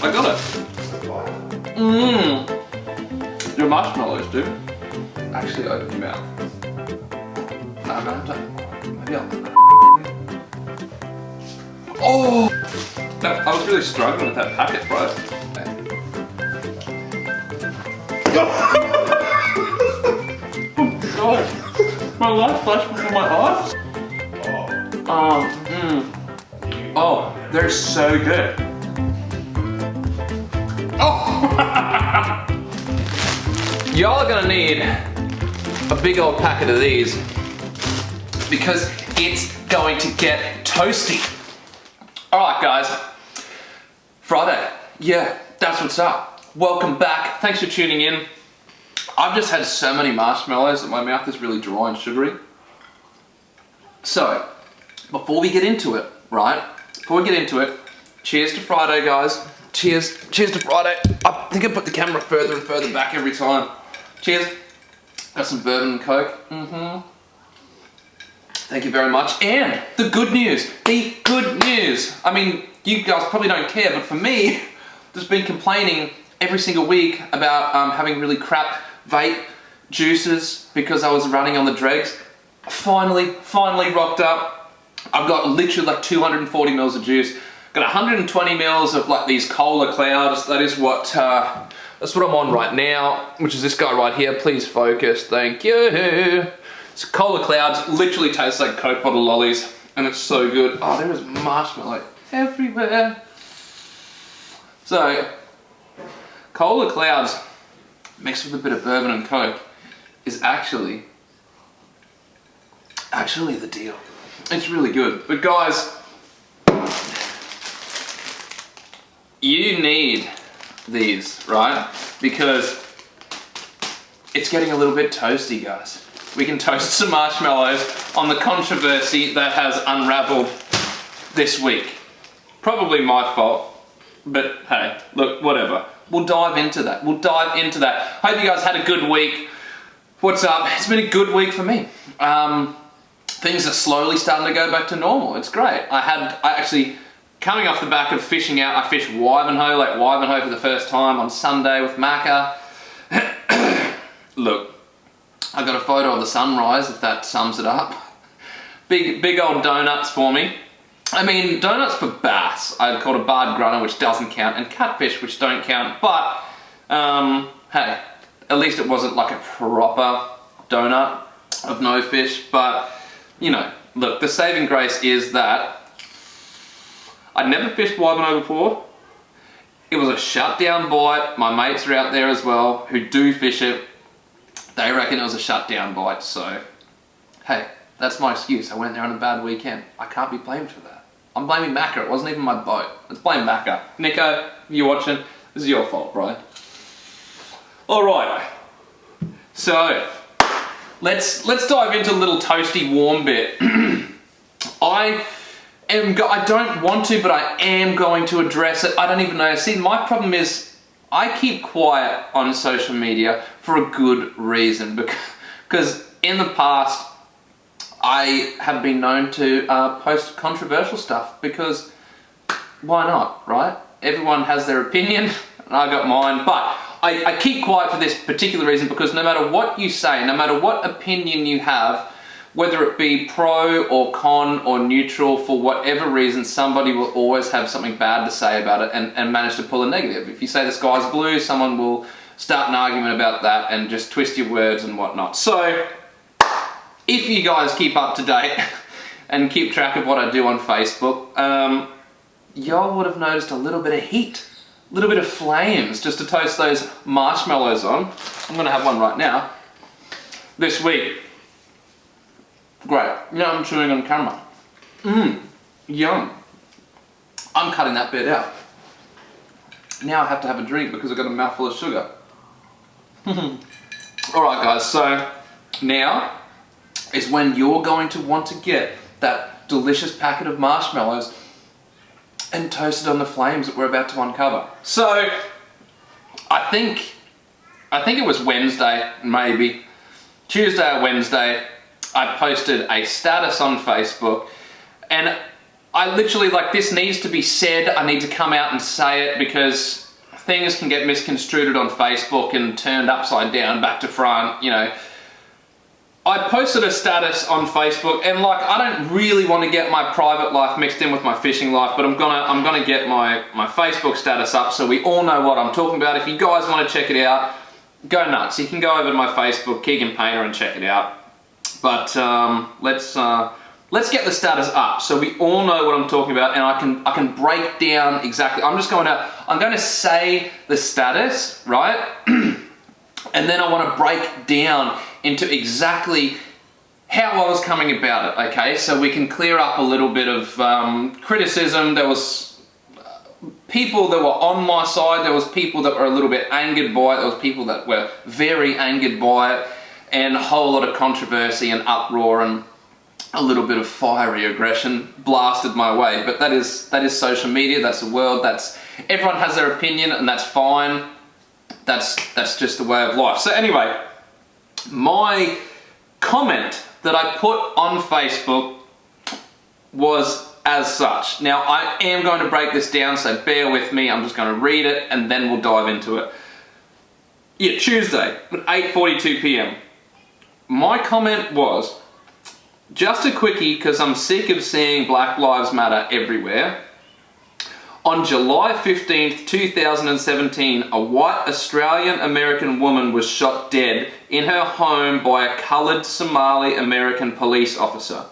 I got it. Your marshmallows, dude. Actually, open your mouth. No, I'm gonna have to. Maybe I'll. Oh! I was really struggling with that packet, bro. Oh God! My life flashed before my eyes. Oh, they're so good. Oh! Y'all are gonna need a big old packet of these because it's going to get toasty. Alright guys, Friday, yeah, that's what's up. Welcome back, thanks for tuning in. I've just had so many marshmallows that my mouth is really dry and sugary. So, before we get into it, right? Before we get into it, cheers to Friday guys. Cheers to Friday. I think I put the camera further and further back every time. Cheers. Got some bourbon and Coke. Thank you very much. And the good news. I mean, you guys probably don't care, but for me, just been complaining every single week about having really crap vape juices because I was running on the dregs. Finally rocked up. I've got literally like 240 mils of juice. Got 120 mils of like these cola clouds. That is what that's what I'm on right now, which is this guy right here. Please focus, thank you. It's cola clouds, literally tastes like Coke bottle lollies, and it's so good. Oh, there is marshmallow everywhere. So, cola clouds mixed with a bit of bourbon and Coke is actually the deal. It's really good. But guys, you need these, right? Because it's getting a little bit toasty, guys. We can toast some marshmallows on the controversy that has unraveled this week. Probably my fault, but hey, look, whatever. We'll dive into that. Hope you guys had a good week. What's up? It's been a good week for me. Things are slowly starting to go back to normal. It's great. I actually, coming off the back of fishing out, I fished Wivenhoe for the first time on Sunday with Macca. Look, I got a photo of the sunrise, if that sums it up. Big old donuts for me. I mean, donuts for bass. I'd called a barred grunner, which doesn't count, and catfish, which don't count, but, hey, at least it wasn't like a proper donut of no fish, but, you know, look, the saving grace is that I'd never fished Wivenhoe before. It was a shutdown bite. My mates are out there as well who do fish it. They reckon it was a shutdown bite, so hey, that's my excuse. I went there on a bad weekend. I can't be blamed for that. I'm blaming Macca. It wasn't even my boat. Let's blame Macca. Nico, if you're watching, this is your fault, bro. Alright, so let's dive into a little toasty warm bit. I don't want to, but I am going to address it. I don't even know. See, my problem is I keep quiet on social media for a good reason, because in the past I have been known to post controversial stuff, because why not, right? Everyone has their opinion, and I got mine, but I keep quiet for this particular reason, because no matter what you say, no matter what opinion you have, whether it be pro or con or neutral, for whatever reason, somebody will always have something bad to say about it and manage to pull a negative. If you say the sky's blue, someone will start an argument about that and just twist your words and whatnot. So, if you guys keep up to date and keep track of what I do on Facebook, y'all would have noticed a little bit of heat, a little bit of flames, just to toast those marshmallows on. I'm gonna have one right now. This week. Great. Yeah, I'm chewing on camera. Yum. I'm cutting that bit out. Now I have to have a drink because I've got a mouthful of sugar. Alright guys, so now is when you're going to want to get that delicious packet of marshmallows and toast it on the flames that we're about to uncover. So, I think it was Wednesday, maybe. Tuesday or Wednesday, I posted a status on Facebook, and I literally, like, this needs to be said. I need to come out and say it because things can get misconstrued on Facebook and turned upside down, back to front, you know. I posted a status on Facebook, and like, I don't really want to get my private life mixed in with my fishing life, but I'm gonna get my Facebook status up so we all know what I'm talking about. If you guys want to check it out, go nuts. You can go over to my Facebook, Keeghan Painter, and check it out. But let's get the status up so we all know what I'm talking about, and I can break down exactly. I'm going to say the status, right? And then I want to break down into exactly how I was coming about it, okay? So we can clear up a little bit of criticism. There was people that were on my side, there was people that were a little bit angered by it, there was people that were very angered by it, and a whole lot of controversy and uproar and a little bit of fiery aggression blasted my way. But that is social media, that's the world, everyone has their opinion, and that's fine. That's just the way of life. So anyway, my comment that I put on Facebook was as such. Now, I am going to break this down, so bear with me. I'm just going to read it and then we'll dive into it. Yeah, Tuesday at 8:42 p.m. My comment was, just a quickie because I'm sick of seeing Black Lives Matter everywhere. On July 15th, 2017, a white Australian-American woman was shot dead in her home by a coloured Somali-American police officer.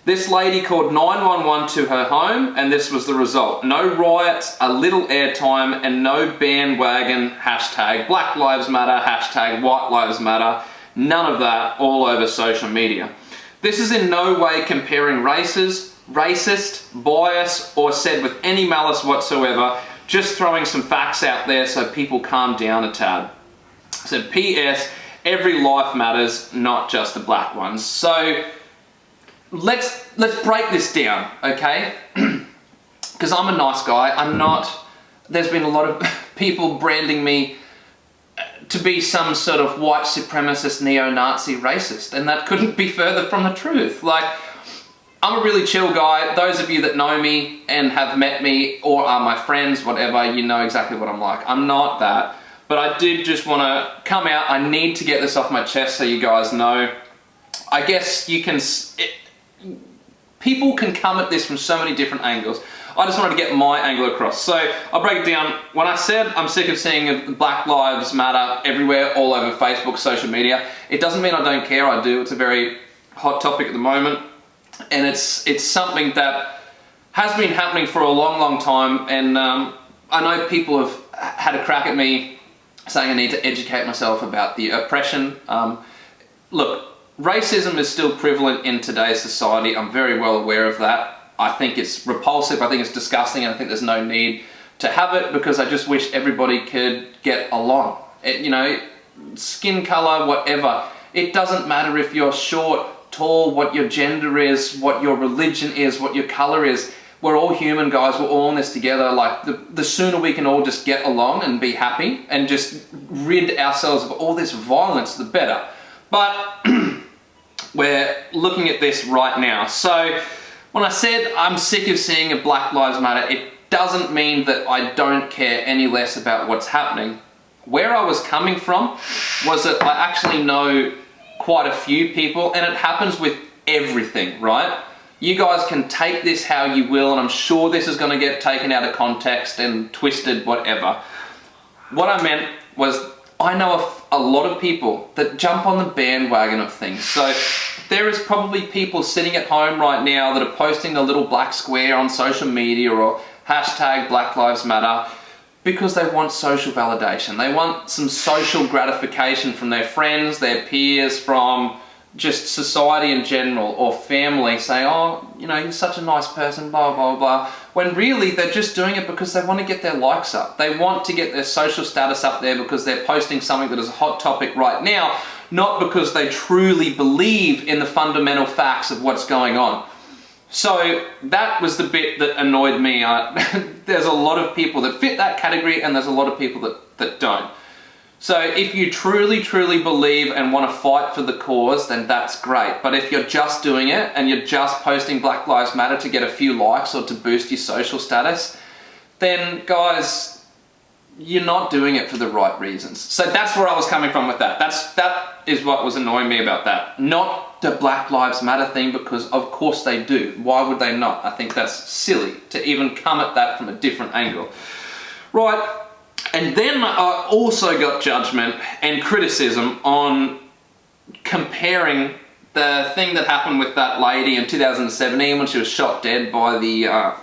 This lady called 911 to her home, and this was the result. No riots, a little airtime, and no bandwagon hashtag Black Lives Matter, hashtag White Lives Matter. None of that all over social media. This is in no way comparing races, racist, bias, or said with any malice whatsoever, just throwing some facts out there so people calm down a tad. So P.S. every life matters, not just the black ones. So let's break this down, okay? Because I'm a nice guy. I'm not. There's been a lot of people branding me to be some sort of white supremacist, neo-Nazi racist, and that couldn't be further from the truth. Like, I'm a really chill guy. Those of you that know me and have met me or are my friends, whatever, you know exactly what I'm like. I'm not that, but I did just want to come out. I need to get this off my chest so you guys know. I guess you can... people can come at this from so many different angles. I just wanted to get my angle across. So I'll break it down. When I said I'm sick of seeing Black Lives Matter everywhere, all over Facebook, social media, it doesn't mean I don't care. I do. It's a very hot topic at the moment. And it's something that has been happening for a long, long time. And I know people have had a crack at me saying I need to educate myself about the oppression. Look, racism is still prevalent in today's society. I'm very well aware of that. I think it's repulsive, I think it's disgusting, and I think there's no need to have it because I just wish everybody could get along. You know, skin color, whatever. It doesn't matter if you're short, tall, what your gender is, what your religion is, what your color is. We're all human, guys. We're all in this together. Like, the sooner we can all just get along and be happy and just rid ourselves of all this violence, the better. But we're looking at this right now. So when I said I'm sick of seeing a Black Lives Matter, it doesn't mean that I don't care any less about what's happening. Where I was coming from was that I actually know quite a few people, and it happens with everything, right? You guys can take this how you will, and I'm sure this is going to get taken out of context and twisted, whatever. What I meant was I know a lot of people that jump on the bandwagon of things. So there is probably people sitting at home right now that are posting a little black square on social media or hashtag Black Lives Matter because they want social validation. They want some social gratification from their friends, their peers, from just society in general, or family saying, oh, you know, you're such a nice person, blah, blah, blah. When really they're just doing it because they want to get their likes up. They want to get their social status up there because they're posting something that is a hot topic right now, not because they truly believe in the fundamental facts of what's going on. So that was the bit that annoyed me. There's a lot of people that fit that category and there's a lot of people that don't. So if you truly, truly believe and want to fight for the cause, then that's great. But if you're just doing it and you're just posting Black Lives Matter to get a few likes or to boost your social status, then guys, you're not doing it for the right reasons. So that's where I was coming from with that. That is what was annoying me about that. Not the Black Lives Matter thing, because of course they do. Why would they not? I think that's silly to even come at that from a different angle. Right. And then I also got judgment and criticism on comparing the thing that happened with that lady in 2017 when she was shot dead by the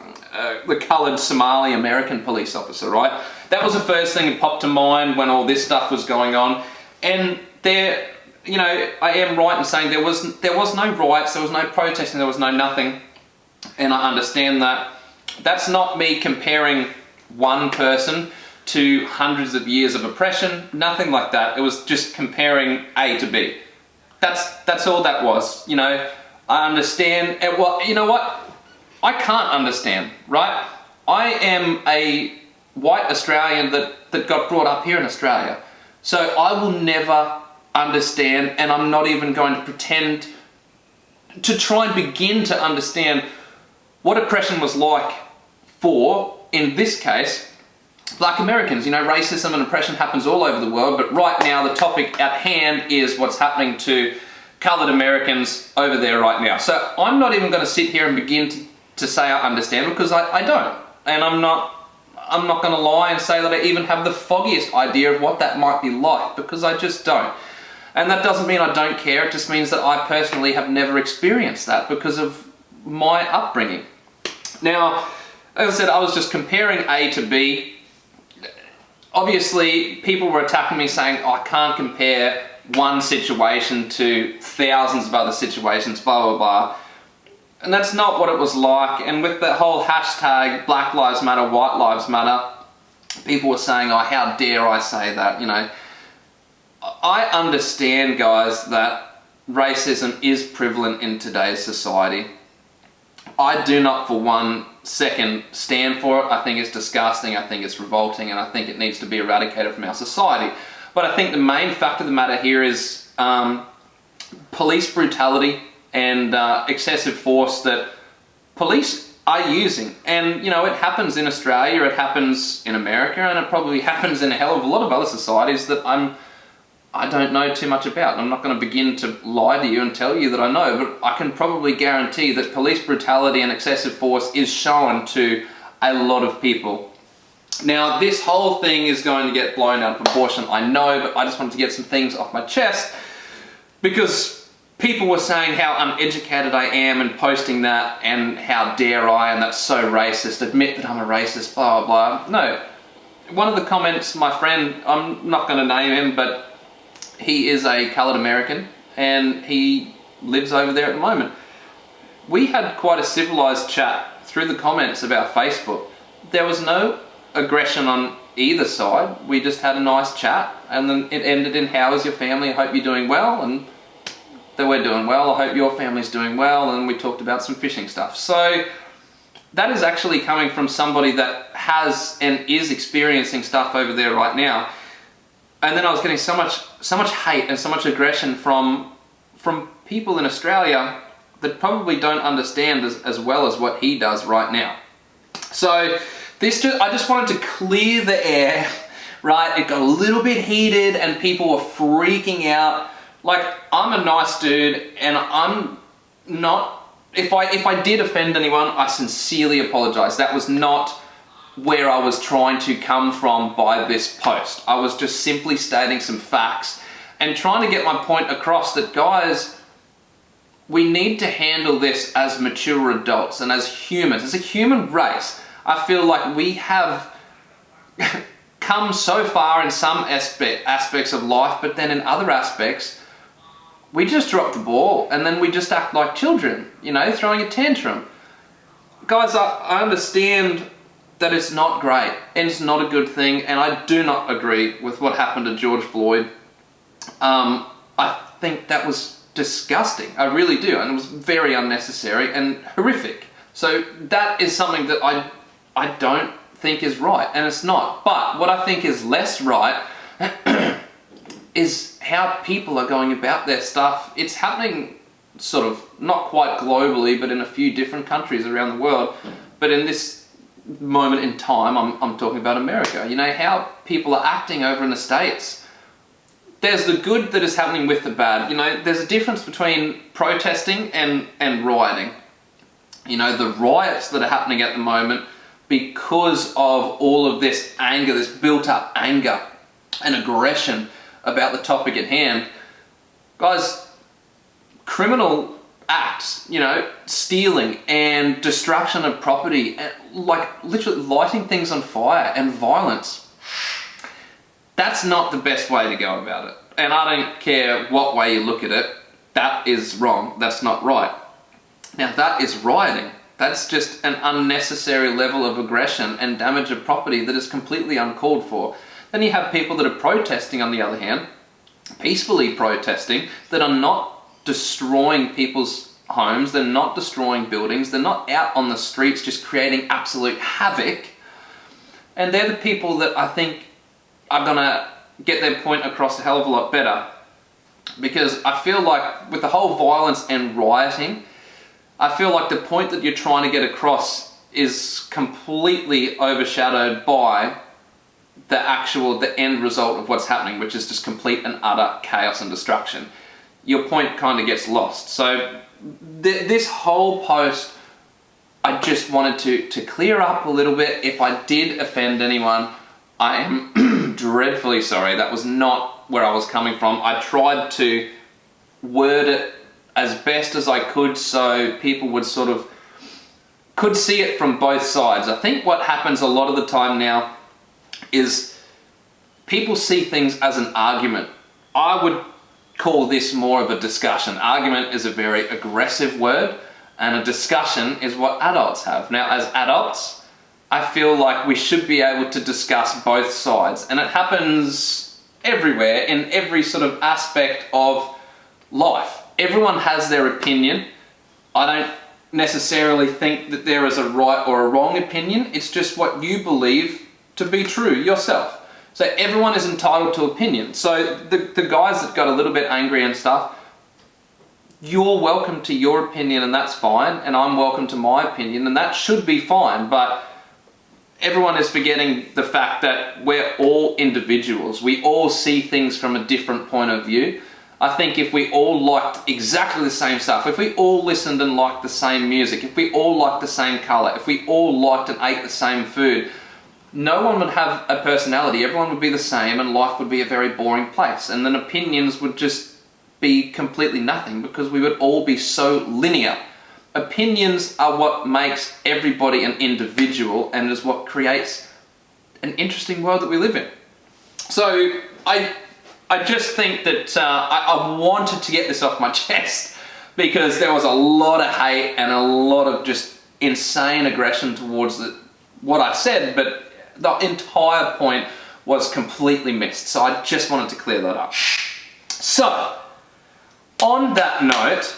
coloured Somali American police officer, right? That was the first thing that popped to mind when all this stuff was going on. And there, you know, I am right in saying there was no riots, there was no protesting, there was no nothing. And I understand that. That's not me comparing one person to hundreds of years of oppression, nothing like that. It was just comparing A to B. That's all that was, you know. I understand, and well, you know what? I can't understand, right? I am a white Australian that got brought up here in Australia. So I will never understand, and I'm not even going to pretend to try and begin to understand what oppression was like for, in this case, Black Americans. You know, racism and oppression happens all over the world, but right now the topic at hand is what's happening to coloured Americans over there right now. So I'm not even going to sit here and begin to say I understand, because I don't. And I'm not going to lie and say that I even have the foggiest idea of what that might be like, because I just don't. And that doesn't mean I don't care, it just means that I personally have never experienced that because of my upbringing. Now, as I said, I was just comparing A to B. Obviously, people were attacking me saying, oh, I can't compare one situation to thousands of other situations, blah, blah, blah. And that's not what it was like. And with the whole hashtag Black Lives Matter, White Lives Matter, people were saying, oh, how dare I say that, you know. I understand, guys, that racism is prevalent in today's society. I do not for one second stand for it. I think it's disgusting, I think it's revolting, and I think it needs to be eradicated from our society. But I think the main fact of the matter here is police brutality and excessive force that police are using. And, you know, it happens in Australia, it happens in America, and it probably happens in a hell of a lot of other societies that I don't know too much about. I'm not going to begin to lie to you and tell you that I know, but I can probably guarantee that police brutality and excessive force is shown to a lot of people. Now, this whole thing is going to get blown out of proportion, I know, but I just wanted to get some things off my chest, because people were saying how uneducated I am in posting that, and how dare I, and that's so racist, admit that I'm a racist, blah, blah, blah. No. One of the comments, my friend, I'm not going to name him, but he is a coloured American, and he lives over there at the moment. We had quite a civilised chat through the comments about Facebook. There was no aggression on either side. We just had a nice chat, and then it ended in, how is your family? I hope you're doing well. And that we're doing well. I hope your family's doing well. And we talked about some fishing stuff. So that is actually coming from somebody that has and is experiencing stuff over there right now. And then I was getting so much hate and so much aggression from people in Australia that probably don't understand as well as what he does right now. So I just wanted to clear the air, right? It got a little bit heated and people were freaking out. Like, I'm a nice dude, and I'm not, if I did offend anyone, I sincerely apologize. That was not where I was trying to come from by this post. I was just simply stating some facts and trying to get my point across that, guys, we need to handle this as mature adults and as humans, as a human race. I feel like we have come so far in some aspects of life, but then in other aspects, we just drop the ball and then we just act like children, you know, throwing a tantrum. Guys, I understand that it's not great and it's not a good thing, and I do not agree with what happened to George Floyd. I think that was disgusting. I really do, and it was very unnecessary and horrific. So that is something that I don't think is right, and it's not. But what I think is less right is how people are going about their stuff. It's happening sort of not quite globally, but in a few different countries around the world. But in this moment in time, I'm talking about America. You know, how people are acting over in the States. There's the good that is happening with the bad. You know, there's a difference between protesting and rioting. You know, the riots that are happening at the moment because of all of this anger, this built up anger and aggression about the topic at hand. Guys, criminal acts, you know, stealing and destruction of property, and like literally lighting things on fire and violence. That's not the best way to go about it. And I don't care what way you look at it, that is wrong, that's not right. Now that is rioting. That's just an unnecessary level of aggression and damage of property that is completely uncalled for. Then you have people that are protesting, on the other hand, peacefully protesting, that are not destroying people's homes, they're not destroying buildings, they're not out on the streets just creating absolute havoc. And they're the people that I think are gonna get their point across a hell of a lot better. Because I feel like with the whole violence and rioting, I feel like the point that you're trying to get across is completely overshadowed by the end result of what's happening, which is just complete and utter chaos and destruction. Your point kind of gets lost. So this whole post, I just wanted to clear up a little bit. If I did offend anyone, I am dreadfully sorry. That was not where I was coming from. I tried to word it as best as I could so people would sort of could see it from both sides. I think what happens a lot of the time now is people see things as an argument. I would call this more of a discussion. Argument is a very aggressive word, and a discussion is what adults have. Now, as adults, I feel like we should be able to discuss both sides, and it happens everywhere in every sort of aspect of life. Everyone has their opinion. I don't necessarily think that there is a right or a wrong opinion. It's just what you believe to be true yourself. So everyone is entitled to opinion. So the guys that got a little bit angry and stuff, you're welcome to your opinion and that's fine, and I'm welcome to my opinion and that should be fine, but everyone is forgetting the fact that we're all individuals. We all see things from a different point of view. I think if we all liked exactly the same stuff, if we all listened and liked the same music, if we all liked the same colour, if we all liked and ate the same food, no one would have a personality. Everyone would be the same and life would be a very boring place. And then opinions would just be completely nothing because we would all be so linear. Opinions are what makes everybody an individual and is what creates an interesting world that we live in. So I just think that I wanted to get this off my chest because there was a lot of hate and a lot of just insane aggression towards what I said, but the entire point was completely missed. So I just wanted to clear that up. So, on that note,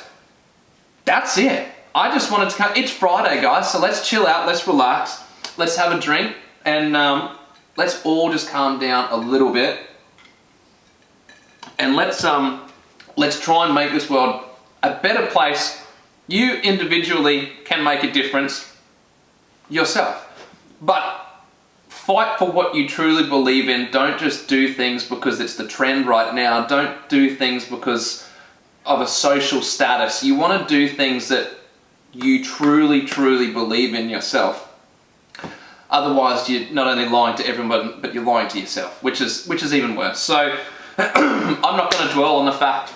that's it. I just wanted to come. It's Friday, guys, so let's chill out, let's relax, let's have a drink, and let's all just calm down a little bit. And let's try and make this world a better place. You individually can make a difference yourself. But fight for what you truly believe in. Don't just do things because it's the trend right now. Don't do things because of a social status. You want to do things that you truly, truly believe in yourself. Otherwise, you're not only lying to everyone, but you're lying to yourself, which is even worse. So I'm not going to dwell on the fact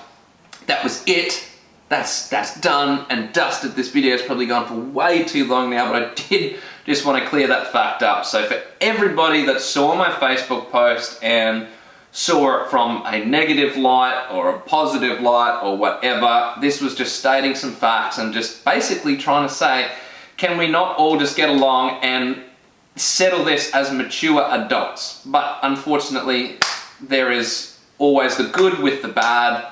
that was it. That's done and dusted. This video has probably gone for way too long now, but I did just want to clear that fact up. So for everybody that saw my Facebook post and saw it from a negative light or a positive light or whatever, this was just stating some facts and just basically trying to say, can we not all just get along and settle this as mature adults? But unfortunately, there is always the good with the bad,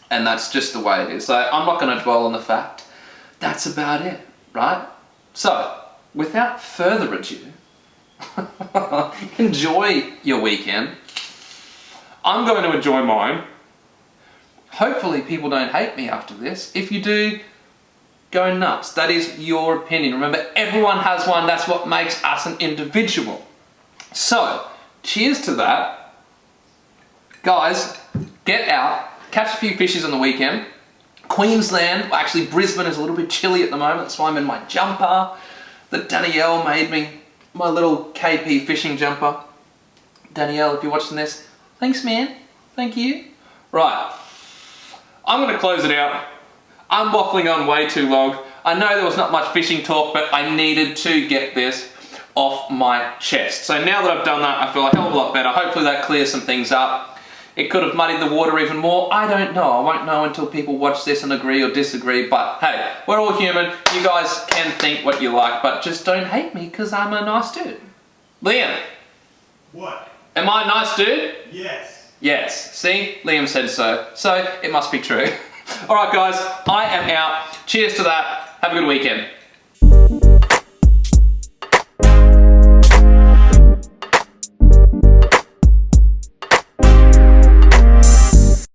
and that's just the way it is. So I'm not going to dwell on the fact. That's about it, right? So, without further ado, enjoy your weekend. I'm going to enjoy mine. Hopefully people don't hate me after this. If you do, go nuts. That is your opinion. Remember, everyone has one. That's what makes us an individual. So, cheers to that. Guys, get out, catch a few fishes on the weekend. Queensland, well, actually Brisbane is a little bit chilly at the moment. That's why I'm in my jumper that Danielle made me. My little KP fishing jumper. Danielle, if you're watching this, thanks man. Thank you. Right. I'm going to close it out. I'm waffling on way too long. I know there was not much fishing talk, but I needed to get this off my chest. So now that I've done that, I feel a hell of a lot better. Hopefully that clears some things up. It could have muddied the water even more. I don't know. I won't know until people watch this and agree or disagree. But hey, we're all human. You guys can think what you like, but just don't hate me because I'm a nice dude. Liam. What? Am I a nice dude? Yes. Yes. See? Liam said so. So it must be true. All right, guys. I am out. Cheers to that. Have a good weekend.